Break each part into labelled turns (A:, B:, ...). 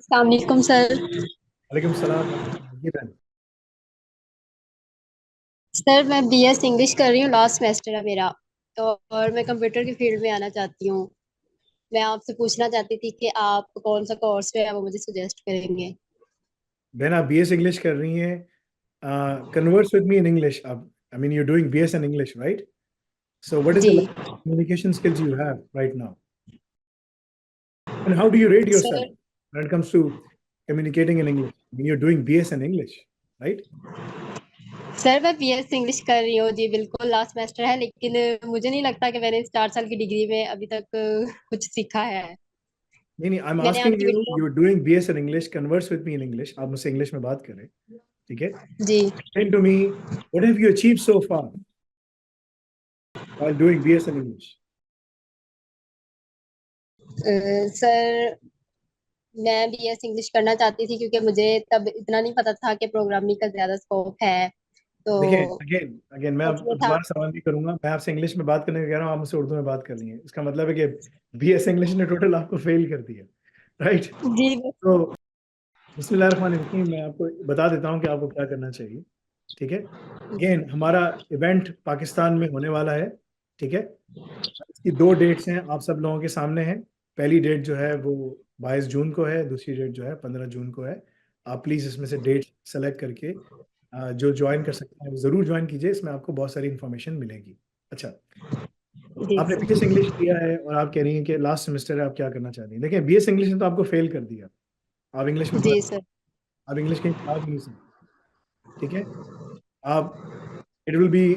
A: अस्सलाम वालेकुम सर।
B: वालेकुम सलाम। जी बहन।
A: सर मैं बीएस इंग्लिश कर रही हूँ, लास्ट सेमेस्टर है मेरा। तो और मैं कंप्यूटर की फील्ड में आना चाहती हूँ। मैं आपसे पूछना चाहती थी कि आप कौन सा कोर्स है वो मुझे सजेस्ट करेंगे।
B: बहन आप बीएस इंग्लिश कर रही हैं। Converse with me in English. आप I mean you doing BS in English, right? So what is the
A: जी
B: communication skills you have right now, and how do you rate yourself
A: sir.
B: when it comes to communicating in English? I mean, you're doing BS in English, right?
A: Sir मैं BS English कर रही हूँ जी, बिल्कुल last semester है, लेकिन मुझे नहीं लगता कि मैंने इस 4 साल की डिग्री में अभी तक कुछ सीखा है।
B: नहीं नहीं, आई एम
A: मैंने
B: आस्किंग
A: आपकी
B: you,
A: video.
B: You doing BS in English, converse with me in English. आप मुझसे इंग्लिश में बात करें, ठीक है?
A: जी
B: explain to me what have you achieved so far while doing BS in English.
A: Sir मैं बीएस इंग्लिश करना चाहती थी क्योंकि मुझे तब इतना नहीं पता था कि प्रोग्रामिंग का ज्यादा स्कोप है। तो
B: देखिए, अगेन अगेन मैं
A: इसलिए था।
B: दोबारा सवाल नहीं करूंगा। मैं आपसे इंग्लिश में बात करने को कह रहा हूँ, आप मुझसे उर्दू में बात कर रही हैं। इसका मतलब है कि बीएस इंग्लिश ने टोटल आपको फेल कर दिया, राइट?
A: जी
B: तो बिस्मिल्लाहिर्रहमानिर्रहीम, मैं आपको बता देता हूँ कि आपको क्या करना चाहिए, ठीक है? अगेन हमारा इवेंट पाकिस्तान में होने वाला है, ठीक है? इसकी दो डेट्स हैं, आप सब लोगों के सामने हैं। पहली डेट जो है वो 22 जून को है, दूसरी डेट जो है 15 जून को है। आप प्लीज़ इसमें से डेट सेलेक्ट करके जो ज्वाइन कर सकते हैं वो ज़रूर ज्वाइन कीजिए। इसमें आपको बहुत सारी इन्फॉर्मेशन मिलेगी। अच्छा,
A: जी
B: आपने
A: सर।
B: बीएस इंग्लिश किया है और आप कह रही हैं कि लास्ट सेमेस्टर है, आप क्या करना चाहती हैं? देखिए, बीएस इंग्लिश ने तो आपको फेल कर दिया। आप इंग्लिश में
A: जी
B: बात,
A: सर।
B: आप इंग्लिश कहीं पढ़ा भी नहीं सकते, ठीक है? आप, it will be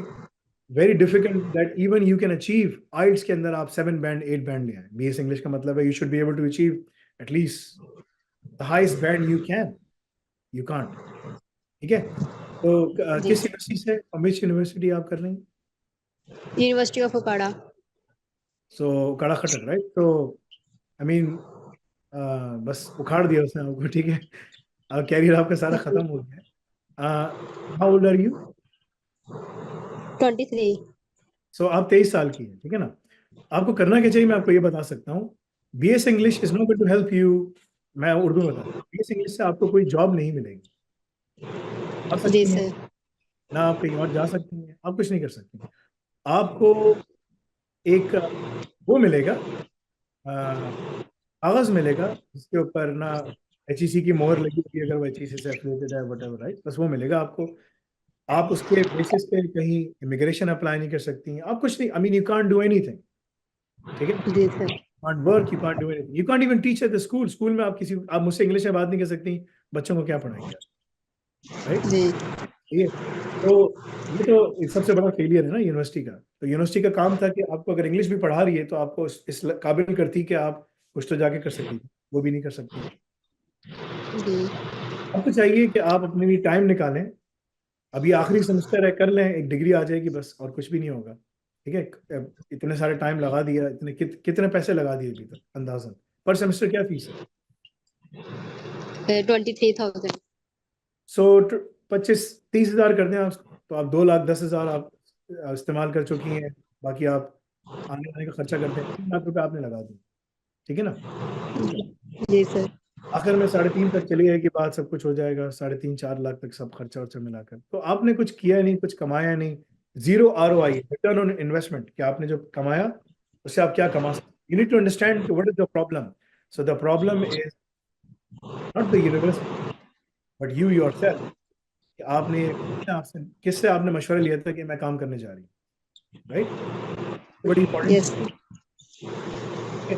B: very difficult that even you can achieve आइल्स के अंदर आप 7 बैंड 8 बैंड ले आए। बीएस इंग्लिश का मतलब है you should be able to achieve at least the highest band you can. You can't, ठीक है? तो
A: जी
B: किस
A: सर।
B: यूनिवर्सिटी से, विच यूनिवर्सिटी आप कर रही हैं?
A: यूनिवर्सिटी ऑफ उकाड़ा।
B: सो कड़ा खटर, राइट? तो आई मीन बस उखाड़ दिया उसने आपको, ठीक है? कैरियर आपका सारा खत्म हो गया। How old are you?
A: 23।
B: सो आप 23 साल की हैं, ठीक है ना? आपको करना क्या चाहिए मैं आपको ये बता सकता हूँ। BS English is not going to help you. मैं उर्दू में बताता हूँ, बीएस इंग्लिश से आपको कोई जॉब नहीं मिलेगी। आ
A: जी
B: सकती हैं
A: सर।
B: ना, आप कहीं और जा सकती हैं, आप कुछ नहीं कर सकती। आपको एक वो मिलेगा, कागज मिलेगा जिसके ऊपर ना एचईसी की मोहर लगी होगी, अगर वो एचईसी से एफिलिएटेड है, वट, राइट? बस वो मिलेगा आपको। आप उसके बेसिस पे कहीं इमिग्रेशन अप्लाई नहीं कर सकती, आप कुछ नहीं। I mean you can't do anything, ठीक है?
A: जी सर।
B: Can't work, you can't do anything, you can't even teach at the school. School में आप किसी, आप मुझसे इंग्लिश में बात नहीं कर सकती, बच्चों को क्या पढ़ाएंगे, राइट?
A: जी
B: ठीक है? तो ये तो एक सबसे बड़ा फेलियर है ना यूनिवर्सिटी का। तो यूनिवर्सिटी का काम था कि आपको अगर इंग्लिश भी पढ़ा रही है तो आपको इस काबिल करती कि आप कुछ तो जाके कर सकती थी, वो भी नहीं कर सकती।
A: जी।
B: आपको चाहिए कि आप अपने लिए टाइम निकालें। अभी आखिरी सेमेस्टर है, कर लें, एक डिग्री आ जाएगी बस, और कुछ भी नहीं होगा, ठीक है? इतने सारे टाइम लगा दिया, इतने कितने पैसे लगा दिए अभी तक अंदाजन? पर सेमेस्टर क्या फीस है?
A: 23,000।
B: सो 25-30 हज़ार कर दें आप, तो आप 2,10,000 आप इस्तेमाल कर चुकी हैं। बाकी आप आने वाने का खर्चा करते हैं, 3 लाख रुपए आपने लगा दिए, ठीक है ना?
A: जी सर।
B: आखिर में 3.5 तक चली जाएगी बात, सब कुछ हो जाएगा 3.5-4 लाख तक, सब खर्चा वर्चा मिलाकर। तो आपने कुछ किया नहीं, कुछ कमाया नहीं। Zero ROI, return on investment, कि आपने जो कमाया उससे आप क्या कमा सकते। You need to understand what is the problem. So the problem is not the university but you yourself. कि आपने आपसे किससे आपने मशवरा लिया था कि मैं काम करने जा रही हूँ, राइट? बड़ी इंपॉर्टेंट
A: यस।
B: चीज है।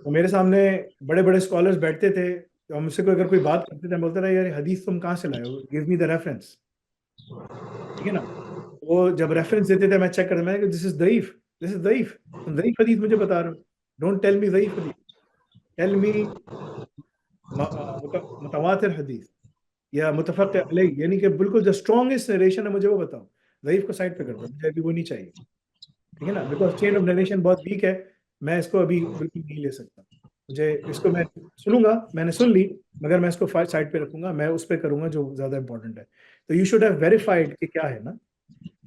B: तो मेरे सामने बड़े बड़े स्कॉलर्स बैठते थे, तो मुझसे कोई अगर कोई बात करते थे, मैं बोलता था यार ये हदीस तुम कहाँ से लाए हो, गिव मी द रेफरेंस, ठीक है ना? वो जब रेफरेंस देते थे मैं चेक करता, मैं दिस इज दईफ, दिस इज दईफ। तुम दईफ हदीस मुझे बता रहे हो, डोंट टेल मी दईफ हदीस, टेल मी मुतवातिर हदीस या मुतफक अलैह, यानी कि बिल्कुल जो स्ट्रॉन्गेस्ट नरेशन है मुझे वो बताओ। दईफ को साइड पे कर दो, मुझे अभी वो नहीं चाहिए, ठीक है ना? बिकॉज चेन ऑफ नरेशन बहुत वीक है, मैं इसको अभी बिल्कुल नहीं ले सकता। मुझे इसको, मैं सुनूंगा, मैंने सुन ली, मगर मैं इसको साइड पे रखूंगा, मैं उस पर करूंगा जो ज्यादा इंपॉर्टेंट है। तो यू शुड हैव वेरीफाइड कि क्या है ना,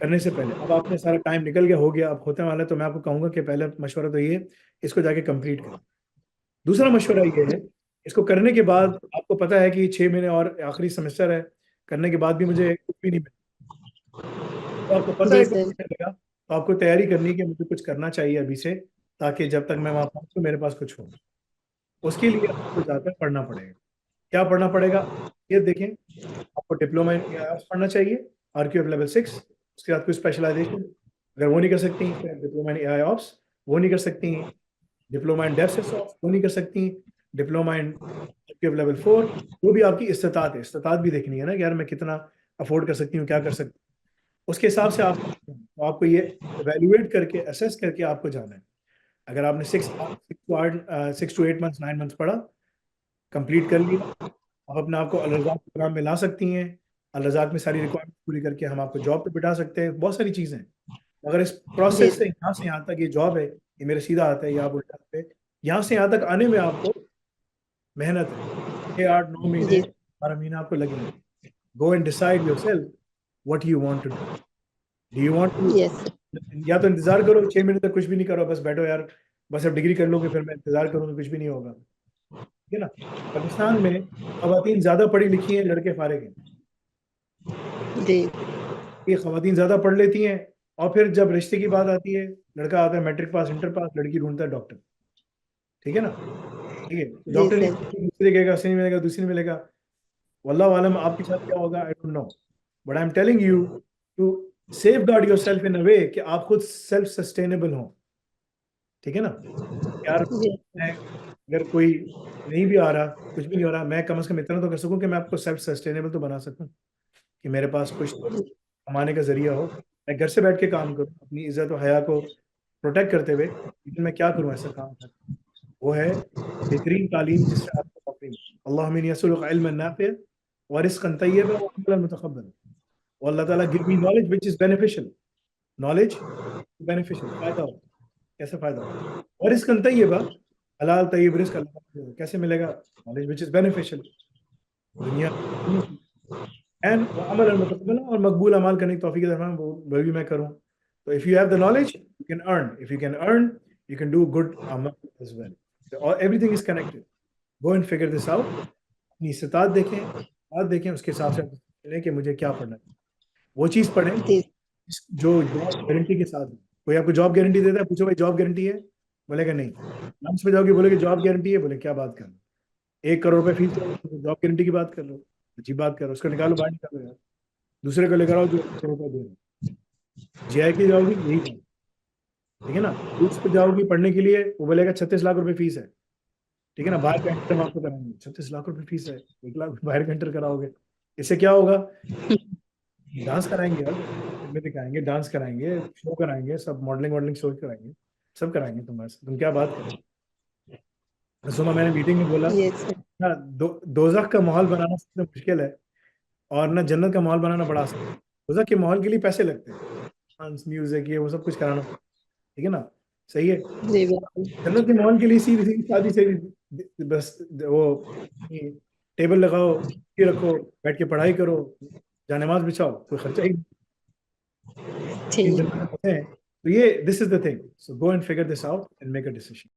B: करने से पहले। अब आपने सारा टाइम निकल गया, हो गया, अब होने वाला है, तो मैं आपको कहूंगा कि पहले मशवरा तो ये है, इसको जाके कंप्लीट करें। दूसरा मशवरा ये है कि इसको करने के बाद आपको पता है कि 6 महीने और आखिरी सेमेस्टर है, करने के बाद भी मुझे कुछ भी नहीं मिला, तो आपको पता
A: जी
B: है कुछ
A: सर।
B: नहीं मिलेगा, तो आपको तैयारी करनी है कि मुझे कुछ करना चाहिए अभी से, ताकि जब तक मैं वहां पहुंचूं मेरे पास कुछ हो। उसके लिए आपको जाकर पढ़ना पड़ेगा। क्या पढ़ना पड़ेगा? ये देखें, आपको डिप्लोमा इन एआईओप्स पढ़ना चाहिए, आरक्यूएफ लेवल 6। उसके बाद कोई स्पेशलाइजेशन अगर वो नहीं कर सकती फिर डिप्लोमा इन एआईओप्स, वो नहीं कर सकती, डिप्लोमा इन डेवसेसऑप्स वो नहीं कर सकती, डिप्लोमा इन आरक्यूएफ लेवल 4, वो भी आपकी इस्तेताद है, इस्तेताद भी देखनी है ना कि यार मैं कितना अफोर्ड कर सकती हूँ, क्या कर सकती हूँ, उसके हिसाब से आप, तो आपको ये एवेल्युएट करके असेस करके आपको जाना है। अगर आपने 6 to 8 months 9 months पढ़ा, कंप्लीट कर लिया, आप अपने आप को अल रज़ाक प्रोग्राम में ला सकती हैं। अल रज़ाक में सारी रिक्वायरमेंट पूरी करके हम आपको जॉब पे बिठा सकते हैं, बहुत सारी चीज़ें हैं। अगर इस
A: जी
B: प्रोसेस से यहाँ से यहाँ तक ये जॉब है, ये मेरा सीधा आता है या आप उल्टा आते हैं, यहाँ से यहाँ तक आने में आपको मेहनत है, 6 8 9 महीने
A: जी
B: 12 महीने आपको लगेंगे। Go and decide your self what you want to do you want to,
A: yes.
B: या तो इंतजार करो 6 महीने तक कुछ भी नहीं करो, बस बैठो यार, बस अब डिग्री कर लोगे फिर मैं इंतजार करूंगा, कुछ भी नहीं होगा, ठीक है ना। पाकिस्तान में खवातीन ज्यादा पढ़ी लिखी हैं, लड़के फारिग हैं।
A: जी
B: ये खवातीन ज्यादा पढ़ लेती हैं, और फिर जब रिश्ते की बात आती है, लड़का आता है मैट्रिक पास इंटर पास, लड़की ढूंढता है डॉक्टर, ठीक है ना। ठीक है, तो
A: जी
B: डॉक्टर नहीं,
A: सर।
B: दूसरी जगह से नहीं मिलेगा, दूसरी नहीं मिलेगा, वल्लाह आलम आपके साथ क्या होगा, I don't know, but I am telling you to safeguard yourself in a way कि आप खुद सेल्फ सस्टेनेबल हो, ठीक है ना। यार
A: जी
B: मैं, अगर कोई नहीं भी आ रहा, कुछ भी नहीं हो रहा, मैं कम से कम इतना तो कर सकूं कि मैं आपको सेल्फ सस्टेनेबल तो बना सकूं, कि मेरे पास कुछ तो कमाने का जरिया हो, मैं घर से बैठ के काम करूं अपनी इज्जत और हया को प्रोटेक्ट करते हुए, लेकिन मैं क्या करूं ऐसा काम कर, वो है बेहतरीन तालीम जिससे आपको नौकरी मिले। अल्लाहुम्मा इन्नी अस्अलुका इल्मन नाफ़िअ व रिज़्क़न तय्यबा व अमलन मुतक़ब्बला, और अल्लाह ताला give me knowledge which is beneficial, knowledge beneficial, फायदा हो, कैसे फायदा हो, और रिज़्क़न तय्यबा, हलाल तय्यब रिज़्क अल्लाह ताला कैसे मिलेगा, नॉलेज व्हिच इज बेनिफिशियल, दुनिया एंड अमलन मुतक़ब्बला, और मकबूल अमाल करने की तौफीक अता फरमा, वो भी मैं करूं। तो if you have the knowledge you can earn, if you can earn you can do good अमल एज वेल, और everything is connected. Go and figure this out, अपनी इस्तेताद देखें, बात देखें, उसके हिसाब से चलें कि मुझे क्या पढ़ना है, वो चीज़ पढ़ें
A: जी
B: जो जॉब गारंटी के साथ है। कोई आपको जॉब गारंटी देता है, पूछो भाई जॉब गारंटी है, बोलेगा नहीं। लंच में जाओगे बोलेगे जॉब गारंटी है, बोले क्या बात कर रहे हो, 1 करोड़ रुपए फीस जॉब गारंटी की बात कर लो, अच्छी बात करो, उसको निकालो बाहर निकालो यार, दूसरे को लेकर आओ जो 1 करोड़ रुपए दे रहे हैं। जीआई की जाओगी यही बात, ठीक है ना। रूट्स पे जाओगी पढ़ने के लिए, वो बोलेगा 36 लाख रुपए फीस है, ठीक है ना, बाहर का एंटर आपको कराएंगे, 36 लाख रुपए फीस है, 1 लाख बाहर का एंटर कराओगे, इससे क्या होगा, डांस कराएंगे यार, फिल्में दिखाएंगे, डांस कराएंगे, शो कराएंगे, सब मॉडलिंग वॉडलिंग शो कराएंगे, सब कराएंगे तुम्हारे से, तुम क्या बात करोगे। सुबह मैंने मीटिंग में बोला
A: यस सर।
B: ना, दोजख का माहौल बनाना सबसे मुश्किल है, और ना जन्नत का माहौल बनाना बड़ा आसान है। दोजख के माहौल के लिए पैसे लगते हैं, डांस म्यूजिक ये वो सब कुछ कराना, ठीक है ना, सही है।
A: जी बिल्कुल।
B: जन्नत के माहौल के लिए सीधी सीधी शादी से बस वो टेबल लगाओ, ये रखो, बैठ के पढ़ाई करो, जानेमाज बिछाओ, कोई खर्चा ही नहीं,
A: ठीक।
B: जन्नत में फंसे हैं। तो ये this is the thing, so go and figure this out and make a decision.